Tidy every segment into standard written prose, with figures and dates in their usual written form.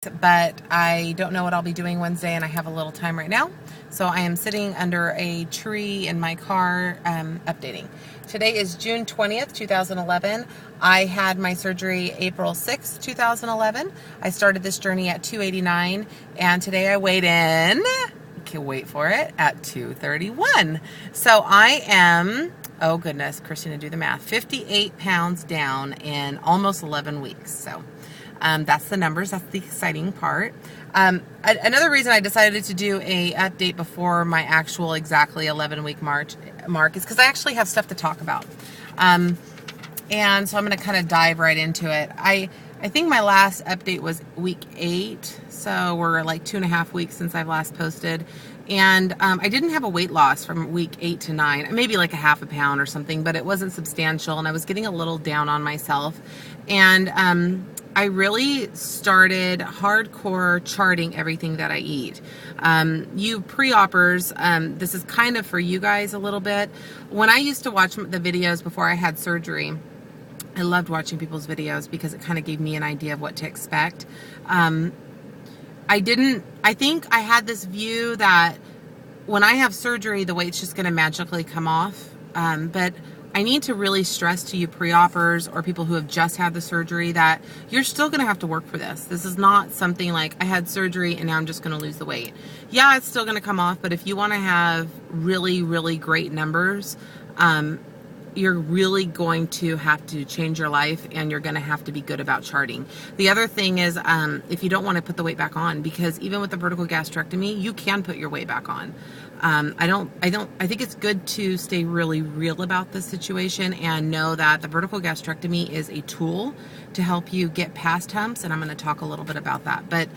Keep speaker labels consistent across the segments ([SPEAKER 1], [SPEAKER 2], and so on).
[SPEAKER 1] but I don't know what I'll be doing Wednesday, and I have a little time right now. So I am sitting under a tree in my car updating. Today is June 20th, 2011. I had my surgery April 6th, 2011. I started this journey at 289, and today I weighed in, can't wait for it, at 231. So I am, oh goodness, Christina, do the math, 58 pounds down in almost 11 weeks. So that's the numbers. That's the exciting part. Another reason I decided to do a update before my actual exactly 11-week mark is because I actually have stuff to talk about. And so I'm going to kind of dive right into it. I think my last update was week 8. So we're like 2.5 weeks since I've last posted. And I didn't have a weight loss from week 8 to 9, maybe like a half a pound or something, but it wasn't substantial. And I was getting a little down on myself. And I really started hardcore charting everything that I eat. You pre-oppers, this is kind of for you guys a little bit. When I used to watch the videos before I had surgery, I loved watching people's videos because it kind of gave me an idea of what to expect. I think I had this view that when I have surgery, the weight's just going to magically come off. But I need to really stress to you pre-oppers or people who have just had the surgery that you're still going to have to work for this. This is not something like I had surgery and now I'm just going to lose the weight. Yeah, it's still going to come off, but if you want to have really, really great numbers, you're really going to have to change your life, and you're going to have to be good about charting. The other thing is, if you don't want to put the weight back on, because even with the vertical gastrectomy, you can put your weight back on. I think it's good to stay really real about this situation and know that the vertical gastrectomy is a tool to help you get past humps, and I'm going to talk a little bit about that. But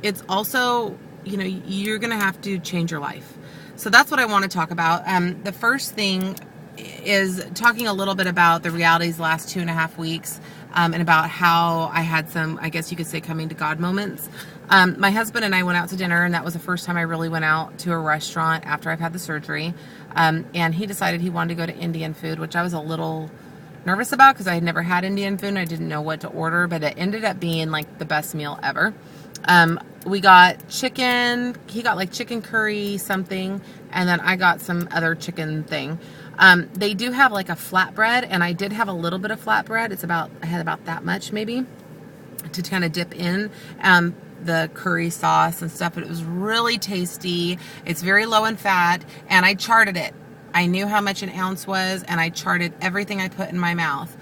[SPEAKER 1] it's also, you're going to have to change your life. So that's what I want to talk about. The first thing is talking a little bit about the realities the last 2.5 weeks, and about how I had some, I guess you could say, coming to God moments. My husband and I went out to dinner, and that was the first time I really went out to a restaurant after I've had the surgery. And he decided he wanted to go to Indian food, which I was a little nervous about because I had never had Indian food and I didn't know what to order, but it ended up being like the best meal ever. We got chicken, he got like chicken curry something, and then I got some other chicken thing. They do have like a flatbread, and I did have a little bit of flatbread. I had about that much maybe to kind of dip in the curry sauce and stuff, but it was really tasty. It's very low in fat, and I charted it. I knew how much an ounce was, and I charted everything I put in my mouth,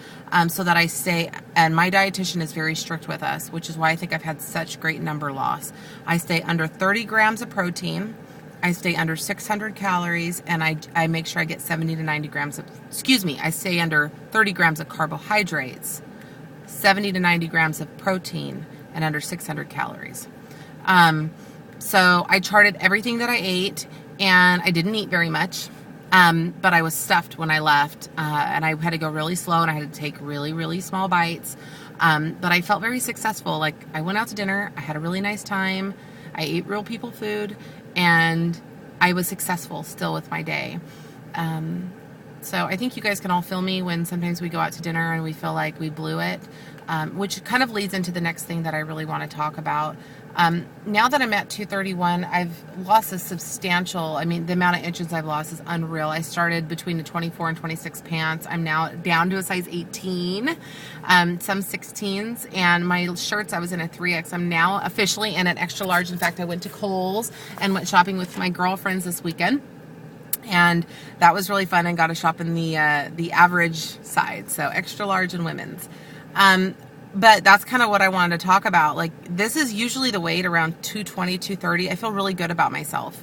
[SPEAKER 1] so that I stay, and my dietitian is very strict with us, which is why I think I've had such great number loss. I stay under 30 grams of protein. I stay under 600 calories, and I make sure I get 70 to 90 grams of, I stay under 30 grams of carbohydrates, 70 to 90 grams of protein, and under 600 calories. So I charted everything that I ate, and I didn't eat very much, but I was stuffed when I left, and I had to go really slow, and I had to take really, really small bites, but I felt very successful. Like, I went out to dinner, I had a really nice time, I ate real people food, and I was successful still with my day. So I think you guys can all feel me when sometimes we go out to dinner and we feel like we blew it, which kind of leads into the next thing that I really want to talk about. Now that I'm at 231, I've lost a substantial, the amount of inches I've lost is unreal. I started between the 24 and 26 pants. I'm now down to a size 18, some 16s, and my shirts, I was in a 3X. I'm now officially in an extra large. In fact, I went to Kohl's and went shopping with my girlfriends this weekend, and that was really fun, and got to shop in the average size, so extra large and women's. But that's kind of what I wanted to talk about. Like, this is usually the weight around 220, 230. I feel really good about myself,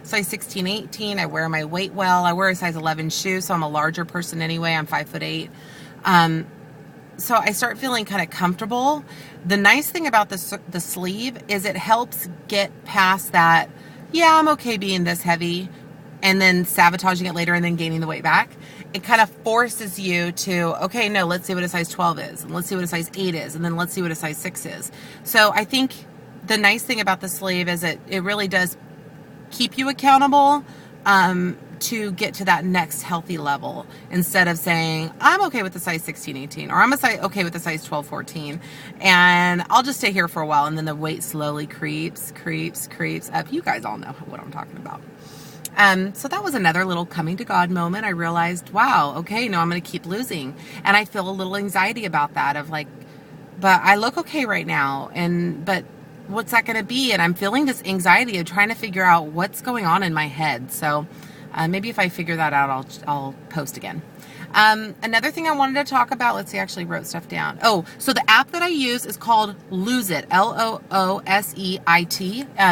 [SPEAKER 1] Size 16, 18, I wear my weight well. I wear a size 11 shoe, so I'm a larger person anyway. I'm 5'8". So I start feeling kind of comfortable. The nice thing about the sleeve is it helps get past that, yeah, I'm okay being this heavy, and then sabotaging it later and then gaining the weight back. It kind of forces you to, okay, no, let's see what a size 12 is, and let's see what a size 8 is, and then let's see what a size 6 is. So I think the nice thing about the sleeve is it really does keep you accountable to get to that next healthy level instead of saying, I'm okay with the size 16, 18, or I'm okay with the size 12, 14, and I'll just stay here for a while. And then the weight slowly creeps up. You guys all know what I'm talking about. So that was another little coming to God moment. I realized, wow, okay, no, I'm going to keep losing. And I feel a little anxiety about that of like, but I look okay right now. But what's that going to be? And I'm feeling this anxiety of trying to figure out what's going on in my head. So maybe if I figure that out, I'll post again. Another thing I wanted to talk about, let's see, I actually wrote stuff down. Oh, so the app that I use is called Lose It, LOOSEIT.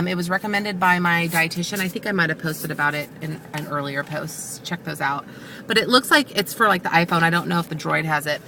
[SPEAKER 1] It was recommended by my dietitian. I think I might have posted about it in an earlier post. Check those out. But it looks like it's for like the iPhone. I don't know if the Droid has it.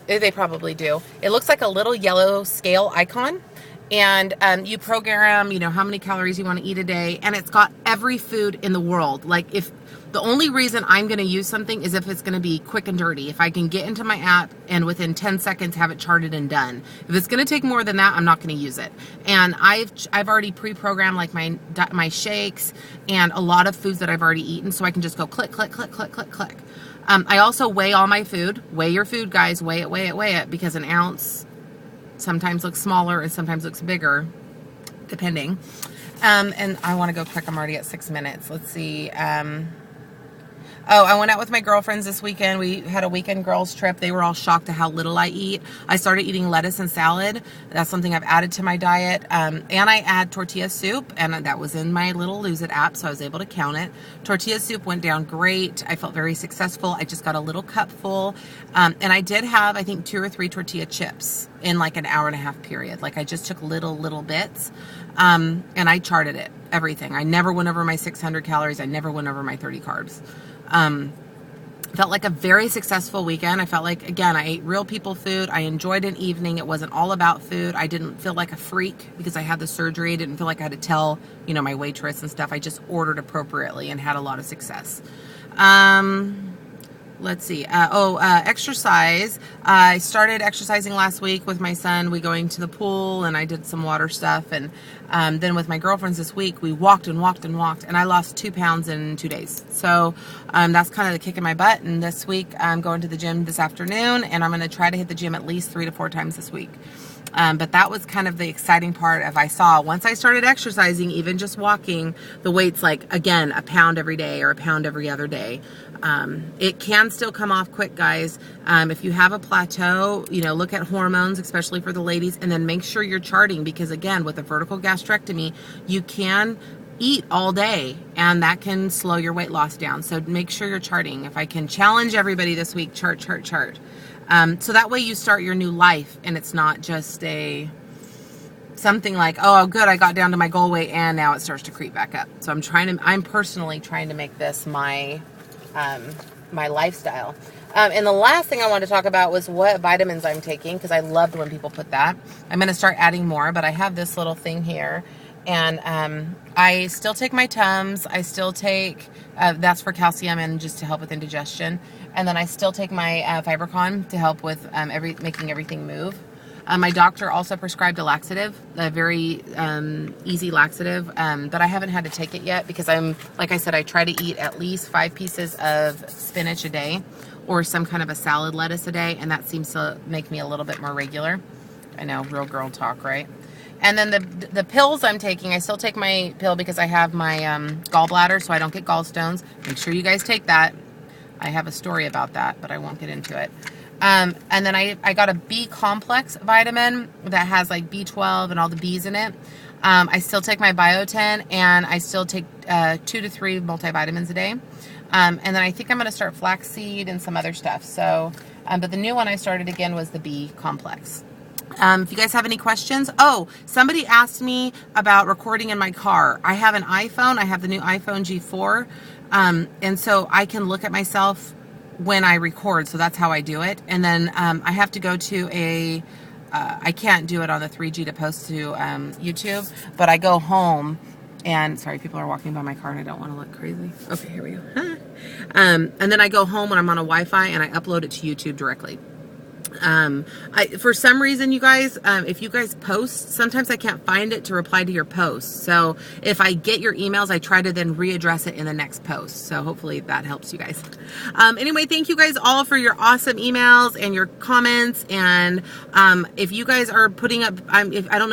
[SPEAKER 1] They probably do. It looks like a little yellow scale icon. And you program, how many calories you want to eat a day. And it's got every food in the world. Like if the only reason I'm going to use something is if it's going to be quick and dirty. If I can get into my app and within 10 seconds have it charted and done. If it's going to take more than that, I'm not going to use it. And I've already pre-programmed like my shakes and a lot of foods that I've already eaten. So I can just go click, click, click, click, click, click. I also weigh all my food. Weigh your food, guys. Weigh it. Because an ounce sometimes looks smaller and sometimes looks bigger, depending. And I want to go quick. I'm already at 6 minutes. Let's see. I went out with my girlfriends this weekend. We had a weekend girls trip. They were all shocked at how little I eat. I started eating lettuce and salad. That's something I've added to my diet. And I add tortilla soup, and that was in my little Lose It app, so I was able to count it. Tortilla soup went down great. I felt very successful. I just got a little cup full. And I did have, I think, 2 or 3 tortilla chips in like an hour and a half period. Like I just took little bits. And I charted it, everything. I never went over my 600 calories. I never went over my 30 carbs. Felt like a very successful weekend. I felt like, again, I ate real people food. I enjoyed an evening. It wasn't all about food. I didn't feel like a freak because I had the surgery. I didn't feel like I had to tell, my waitress and stuff. I just ordered appropriately and had a lot of success. Let's see. Exercise. I started exercising last week with my son. We going to the pool and I did some water stuff. And then with my girlfriends this week, we walked and I lost 2 pounds in 2 days. So that's kind of the kick in my butt. And this week I'm going to the gym this afternoon and I'm going to try to hit the gym at least 3 to 4 times this week. But that was kind of the exciting part of once I started exercising, even just walking, the weight's like, again, a pound every day or a pound every other day. It can still come off quick, guys. If you have a plateau, look at hormones, especially for the ladies, and then make sure you're charting because, again, with a vertical gastrectomy, you can eat all day and that can slow your weight loss down. So make sure you're charting. If I can challenge everybody this week, chart. So that way you start your new life and it's not just something like, oh, good, I got down to my goal weight and now it starts to creep back up. So I'm personally trying to make this my lifestyle. And the last thing I wanted to talk about was what vitamins I'm taking because I loved when people put that. I'm going to start adding more, but I have this little thing here. And I still take my Tums. I still take, that's for calcium and just to help with indigestion. And then I still take my Fibercon to help with making everything move. My doctor also prescribed a laxative, a very easy laxative, but I haven't had to take it yet because like I said, I try to eat at least 5 pieces of spinach a day or some kind of a salad lettuce a day, and that seems to make me a little bit more regular. I know, real girl talk, right? And then the pills I'm taking, I still take my pill because I have my gallbladder so I don't get gallstones. Make sure you guys take that. I have a story about that, but I won't get into it. And then I got a B complex vitamin that has like B12 and all the B's in it. I still take my biotin and I still take 2 to 3 multivitamins a day. And then I think I'm going to start flaxseed and some other stuff. So, but the new one I started again was the B complex. If you guys have any questions. Oh, somebody asked me about recording in my car. I have an iPhone. I have the new iPhone G4. And so I can look at myself when I record. So that's how I do it. And then I have to go to I can't do it on the 3G to post to YouTube, but I go home and, sorry, people are walking by my car and I don't want to look crazy. Okay, here we go. And then I go home when I'm on a Wi-Fi and I upload it to YouTube directly. For some reason, you guys, if you guys post, sometimes I can't find it to reply to your posts. So if I get your emails, I try to then readdress it in the next post. So hopefully that helps you guys. Anyway, thank you guys all for your awesome emails and your comments. And if you guys are putting up, I don't know.